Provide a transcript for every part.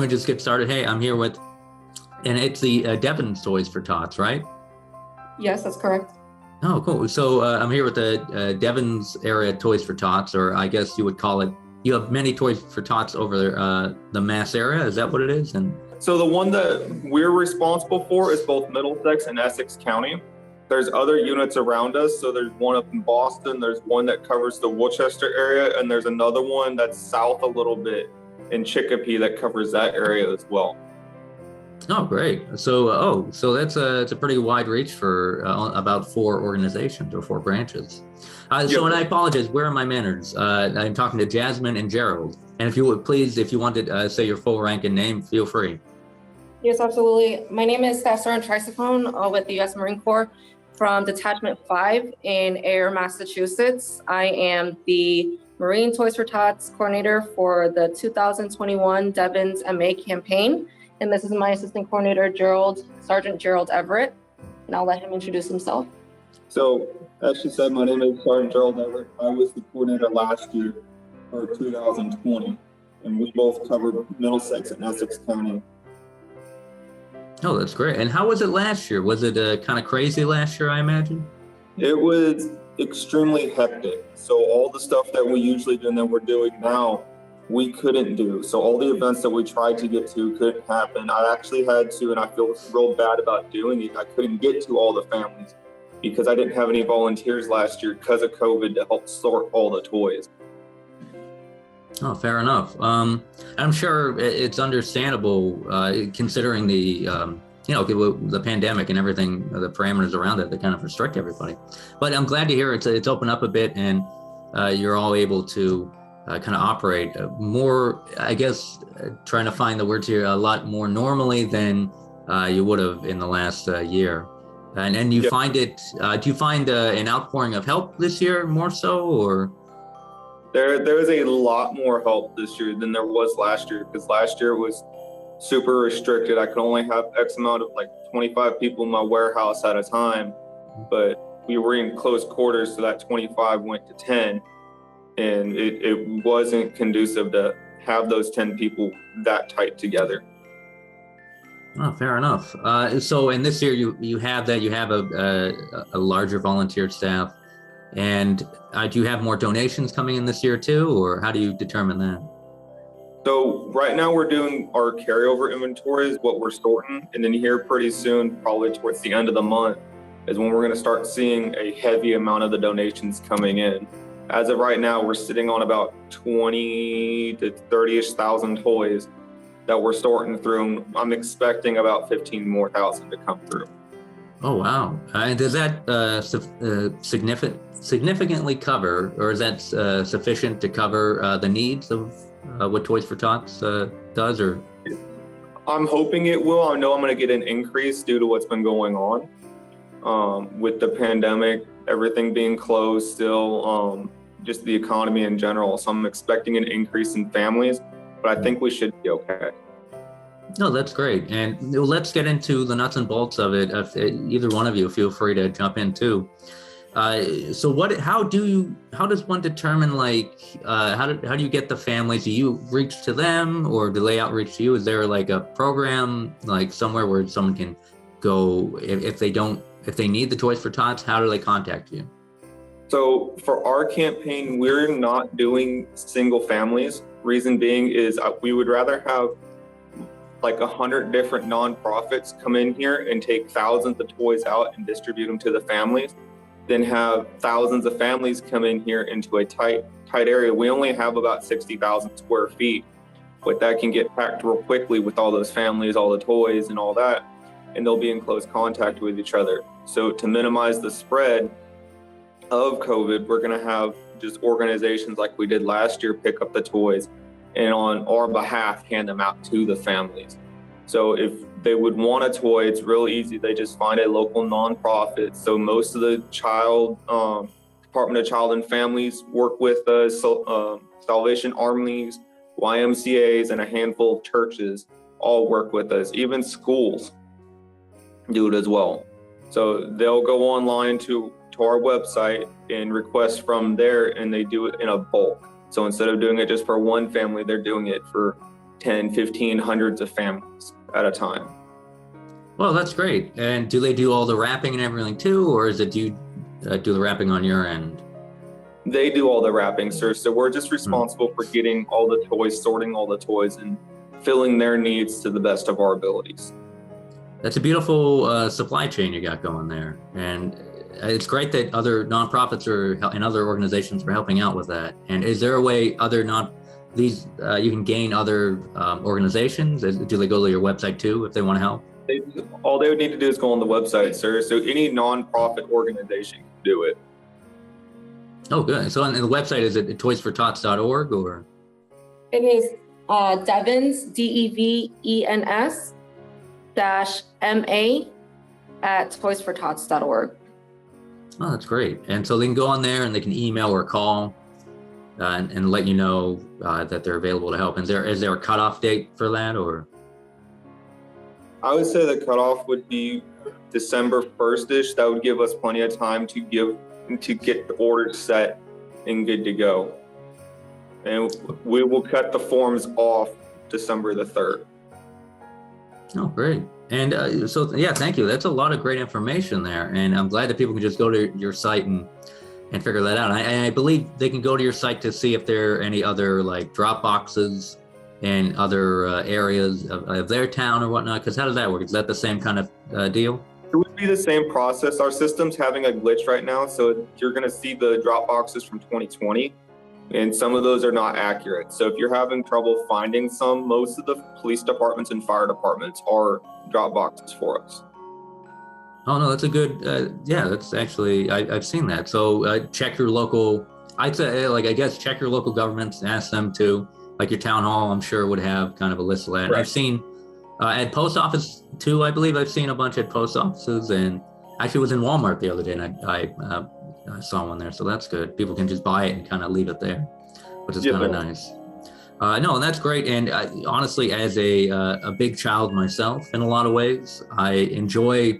just get started? Hey, I'm here with, and it's the Devens Toys for Tots, right? Yes, that's correct. Oh, cool. So I'm here with the Devens area Toys for Tots, or I guess you would call it, you have many Toys for Tots over the Mass area. Is that what it is? And so the one that we're responsible for is both Middlesex and Essex County. There's other units around us. So there's one up in Boston, there's one that covers the Worcester area, and there's another one that's south a little bit in Chicopee that covers that area as well. oh, great. So so that's it's a pretty wide reach for about 4 organizations or 4 branches. So, and I apologize, where are my manners? I'm talking to Jasmine and Gerald. And if you would please, if you wanted to say your full rank and name, feel free. Yes, absolutely. My name is Staff Sergeant Trisophone with the U.S. Marine Corps from Detachment 5 in Ayer, Massachusetts. I am the Marine Toys for Tots coordinator for the 2021 Devens MA campaign. And this is my assistant coordinator, Sergeant Gerald Everett. And I'll let him introduce himself. So, as she said, my name is Sergeant Gerald Everett. I was the coordinator last year for 2020, and we both covered Middlesex and Essex County. Oh, that's great. And how was it last year? Was it kind of crazy last year, I imagine? It was extremely hectic. So all the stuff that we usually do and that we're doing now, we couldn't do. So all the events that we tried to get to couldn't happen. I actually had to, and I feel real bad about doing it. I couldn't get to all the families because I didn't have any volunteers last year because of COVID to help sort all the toys. Oh, fair enough. I'm sure it's understandable considering the, the pandemic and everything, the parameters around it that kind of restrict everybody. But I'm glad to hear it's opened up a bit and you're all able to kind of operate more, I guess, trying to find the words here, a lot more normally than you would have in the last year. And you find it, do you find an outpouring of help this year more so, or? There is a lot more help this year than there was last year, because last year was super restricted. I could only have X amount of 25 people in my warehouse at a time, but we were in close quarters, so that 25 went to 10, and it wasn't conducive to have those 10 people that tight together. Oh, fair enough. So, and this year you have a larger volunteer staff. And do you have more donations coming in this year too, or how do you determine that? So right now we're doing our carryover inventory is what we're sorting. And then here pretty soon, probably towards the end of the month, is when we're going to start seeing a heavy amount of the donations coming in. As of right now, we're sitting on about 20 to 30-ish thousand toys that we're sorting through. I'm expecting about 15 more thousand to come through. Oh, wow. And does that significantly cover, or is that sufficient to cover the needs of what Toys for Tots does? Or I'm hoping it will. I know I'm going to get an increase due to what's been going on with the pandemic, everything being closed still, just the economy in general. So I'm expecting an increase in families, but I think we should be okay. No, that's great. And let's get into the nuts and bolts of it. If either one of you, feel free to jump in too. So how does one determine, how do you get the families? Do you reach to them, or do they outreach to you? Is there a program, somewhere where someone can go if they need the Toys for Tots? How do they contact you? So for our campaign, we're not doing single families. Reason being is we would rather have 100 different nonprofits come in here and take thousands of toys out and distribute them to the families, then have thousands of families come in here into a tight area. We only have about 60,000 square feet, but that can get packed real quickly with all those families, all the toys and all that, and they'll be in close contact with each other. So to minimize the spread of COVID, we're gonna have just organizations like we did last year pick up the toys and on our behalf hand them out to the families. So if they would want a toy, it's real easy. They just find a local nonprofit. So most of the Department of Child and Families work with Salvation Armies, YMCAs, and a handful of churches all work with us. Even schools do it as well. So they'll go online to our website and request from there, and they do it in a bulk. So instead of doing it just for one family, they're doing it for 10, 15, hundreds of families at a time. Well, that's great. And do they do all the wrapping and everything too, or is it you do the wrapping on your end? They do all the wrapping, sir. So we're just responsible for getting all the toys, sorting all the toys, and filling their needs to the best of our abilities. That's a beautiful supply chain you got going there. And it's great that other nonprofits and other organizations are helping out with that. And is there a way you can gain other organizations? Do they go to your website too if they want to help? All they would need to do is go on the website, sir. So any nonprofit organization can do it. Oh, good. So on the website, is it toysfortots.org or? It is Devens, Devens -MA at toysfortots.org. Oh, that's great. And so they can go on there and they can email or call and let you know that they're available to help. And is there a cutoff date for that, or? I would say the cutoff would be December 1st-ish. That would give us plenty of time to get the orders set and good to go. And we will cut the forms off December the 3rd. Oh, great. And thank you. That's a lot of great information there. And I'm glad that people can just go to your site and figure that out. And I believe they can go to your site to see if there are any other like drop boxes in other areas of their town or whatnot. Because how does that work? Is that the same kind of deal? It would be the same process. Our system's having a glitch right now. So you're going to see the drop boxes from 2020. And some of those are not accurate. So if you're having trouble finding some, most of the police departments and fire departments are drop boxes for us. Oh, no, that's a good, that's actually, I've seen that. So check your local, I'd say, I guess check your local governments, ask them to, like your town hall, I'm sure would have kind of a list of that. Right. I've seen at post office too, I believe I've seen a bunch at post offices, and actually was in Walmart the other day, and I saw one there, so that's good. People can just buy it and kind of leave it there, which is kind of nice. No, and that's great. And honestly, as a big child myself, in a lot of ways, I enjoy.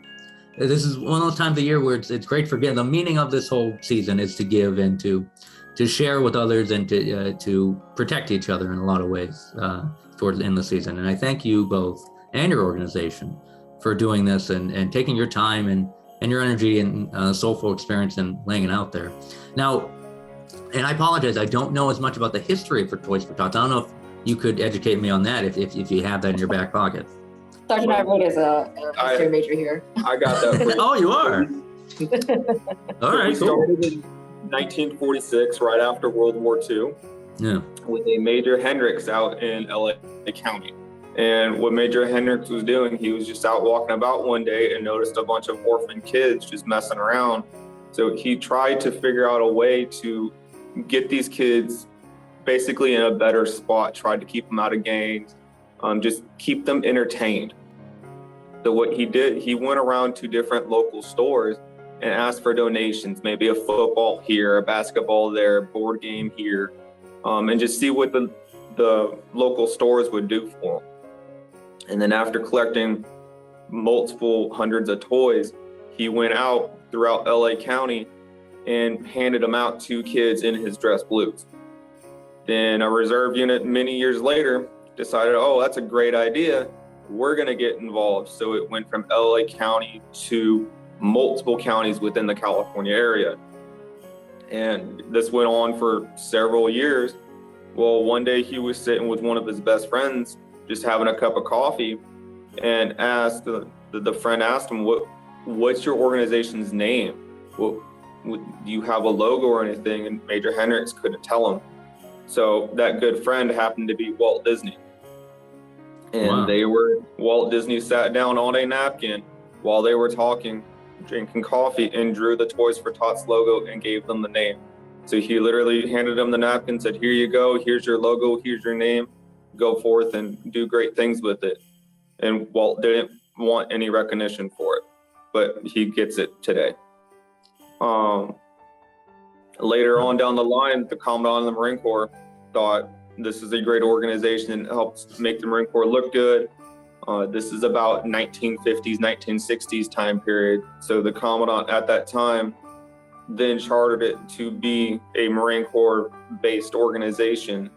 This is one of those times of year where it's great for getting. The meaning of this whole season is to give and to share with others and to protect each other in a lot of ways towards the end of the season. And I thank you both and your organization for doing this and taking your time and your energy and soulful experience and laying it out there. Now, and I apologize, I don't know as much about the history for Toys for Tots. I don't know if you could educate me on that if you have that in your back pocket. Sergeant Ivory is a history major here. I got that for you. Oh, you are? All right, We started in 1946, right after World War II, with a Major Hendricks out in LA County. And what Major Hendricks was doing, he was just out walking about one day and noticed a bunch of orphan kids just messing around. So he tried to figure out a way to get these kids basically in a better spot, tried to keep them out of gangs, just keep them entertained. So what he did, he went around to different local stores and asked for donations, maybe a football here, a basketball there, board game here, and just see what the local stores would do for them. And then after collecting multiple hundreds of toys, he went out throughout LA County and handed them out to kids in his dress blues. Then a reserve unit many years later decided, oh, that's a great idea. We're going to get involved. So it went from LA County to multiple counties within the California area. And this went on for several years. Well, one day he was sitting with one of his best friends, just having a cup of coffee, and asked the friend asked him, what's your organization's name? Well, do you have a logo or anything? And Major Hendricks couldn't tell him. So that good friend happened to be Walt Disney. And Walt Disney sat down on a napkin while they were talking, drinking coffee, and drew the Toys for Tots logo and gave them the name. So he literally handed them the napkin, said, here you go, here's your logo, here's your name, go forth and do great things with it. And Walt didn't want any recognition for it, but he gets it today. Later on down the line, the Commandant of the Marine Corps thought this is a great organization and helps make the Marine Corps look good. This is about 1950s, 1960s time period. So the Commandant at that time then chartered it to be a Marine Corps based organization.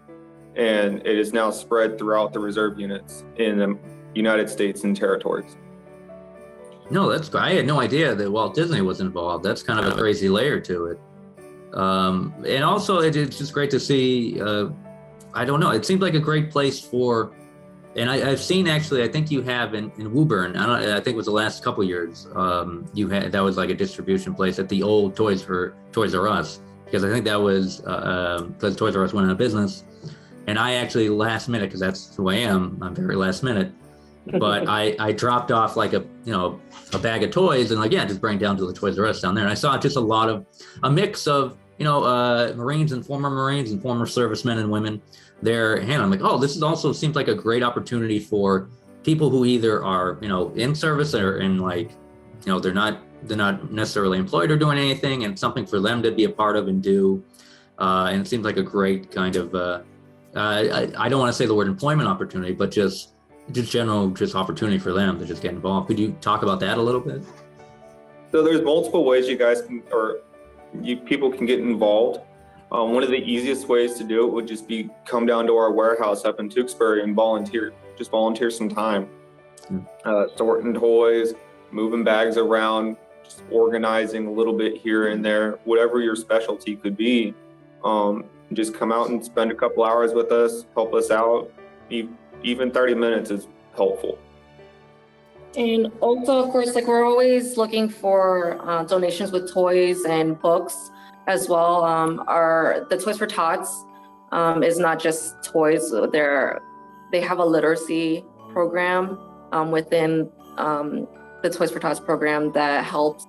and it is now spread throughout the reserve units in the United States and territories. No, that's great. I had no idea that Walt Disney was involved. That's kind of a crazy layer to it. And also, it's just great to see. I don't know. It seems like a great place for. And I've seen, actually, I think you have in Woburn. I think it was the last couple years. You had, that was like a distribution place at the old Toys R Us, because I think that was because Toys R Us went out of business. And I actually last minute, because that's who I am. I'm very last minute. But I dropped off like a bag of toys and like, yeah, just bring it down to the Toys R Us down there. And I saw just a mix of, Marines and former servicemen and women there. And I'm like, oh, this is also seems like a great opportunity for people who either are, in service or in like, they're not necessarily employed or doing anything, and something for them to be a part of and do. And it seems like a great kind of, I don't want to say the word employment opportunity, but just general opportunity for them to just get involved. Could you talk about that a little bit? So there's multiple ways you guys can, people can get involved. One of the easiest ways to do it would just be come down to our warehouse up in Tewksbury and volunteer some time. Sorting toys, moving bags around, just organizing a little bit here and there, whatever your specialty could be. Just come out and spend a couple hours with us, help us out. Even 30 minutes is helpful. And also, of course, like we're always looking for donations with toys and books as well. The Toys for Tots is not just toys. They have a literacy program within the Toys for Tots program that helps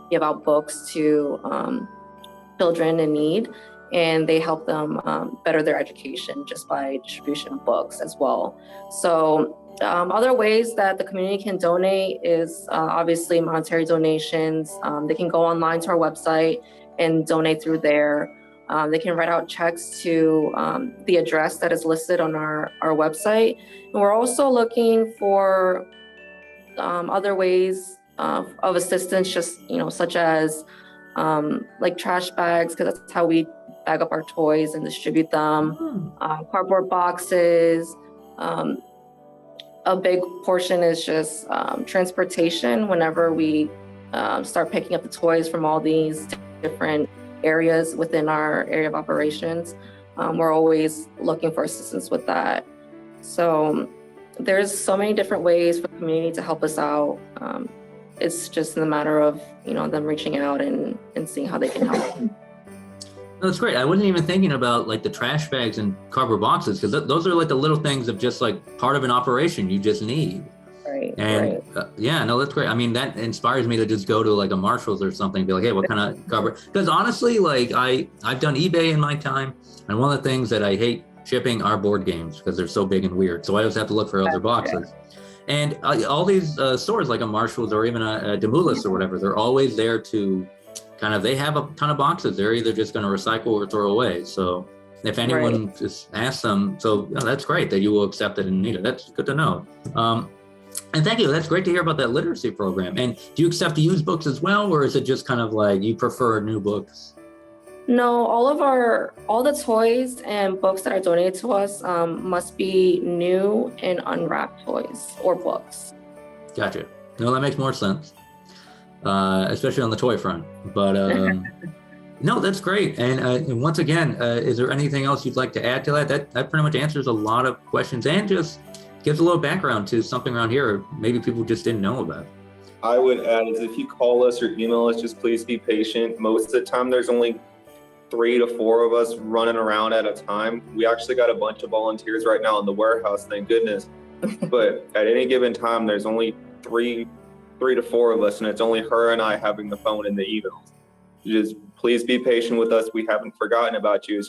give out books to children in need, and they help them better their education just by distribution of books as well. So other ways that the community can donate is obviously monetary donations. They can go online to our website and donate through there. They can write out checks to the address that is listed on our website. And we're also looking for other ways of assistance, just such as like trash bags, because that's how we bag up our toys and distribute them. Cardboard boxes. A big portion is just transportation. Whenever we start picking up the toys from all these different areas within our area of operations, we're always looking for assistance with that. So there's so many different ways for the community to help us out. It's just in the matter of them reaching out and seeing how they can help. That's great. I wasn't even thinking about like the trash bags and cardboard boxes, because those are like the little things of just like part of an operation you just need. Right. And yeah, no, that's great. I mean, that inspires me to just go to like a Marshall's or something and be like, hey, what kind of cardboard? Because honestly, like I've done eBay in my time, and one of the things that I hate shipping are board games because they're so big and weird. So I always have to look for other boxes. And all these stores like a Marshall's or even a Demoulas or whatever, they're always there to they have a ton of boxes. They're either just going to recycle or throw away. So if anyone just asks them, so that's great that you will accept it and need it. That's good to know. And thank you. That's great to hear about that literacy program. And do you accept used books as well, or is it just kind of like you prefer new books? No, all the toys and books that are donated to us must be new and unwrapped toys or books. Gotcha. No, that makes more sense. Especially on the toy front, but no, that's great. And once again, is there anything else you'd like to add to that? That pretty much answers a lot of questions and just gives a little background to something around here maybe people just didn't know about. I would add is if you call us or email us, just please be patient. Most of the time, there's only 3 to 4 of us running around at a time. We actually got a bunch of volunteers right now in the warehouse, thank goodness. But at any given time, there's only 3 to 4 of us, and it's only her and I having the phone and the emails. Just please be patient with us. We haven't forgotten about you.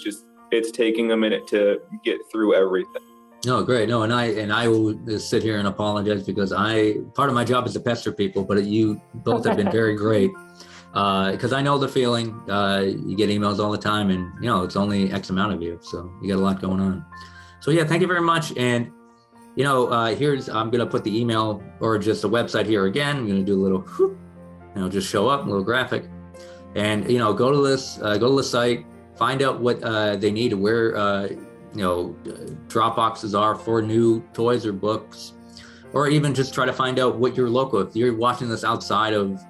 It's taking a minute to get through everything. No, great. No, and I will sit here and apologize because part of my job is to pester people, but you both have been very great. Because I know the feeling. You get emails all the time, and it's only X amount of you, so you got a lot going on. So yeah, thank you very much. And I'm gonna put the email or just a website here again. I'm gonna do a little, just show up, a little graphic, and go to the site, find out what they need, where drop boxes are for new toys or books, or even just try to find out what your local, if you're watching this outside of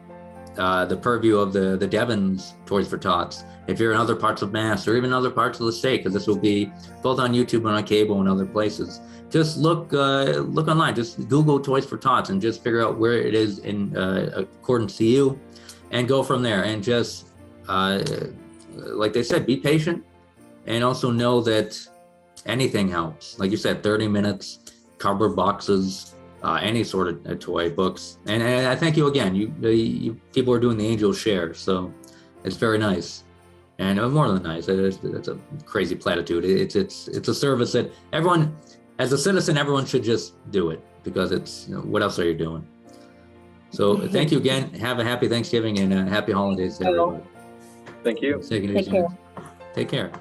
the purview of the Devens Toys for Tots, if you're in other parts of Mass or even other parts of the state, because this will be both on YouTube and on cable and other places, just look online, just Google Toys for Tots and just figure out where it is in accordance to you, and go from there. And just like they said, be patient, and also know that anything helps. Like you said, 30 minutes, cardboard boxes, any sort of toy, books. And I thank you again. You people are doing the angel share, so it's very nice. And more than nice, it's a crazy platitude. It's a service that everyone, as a citizen, everyone should just do it, because it's, what else are you doing? So thank you again. Have a happy Thanksgiving and happy holidays to everyone. Thank you. Take it easy. Take care.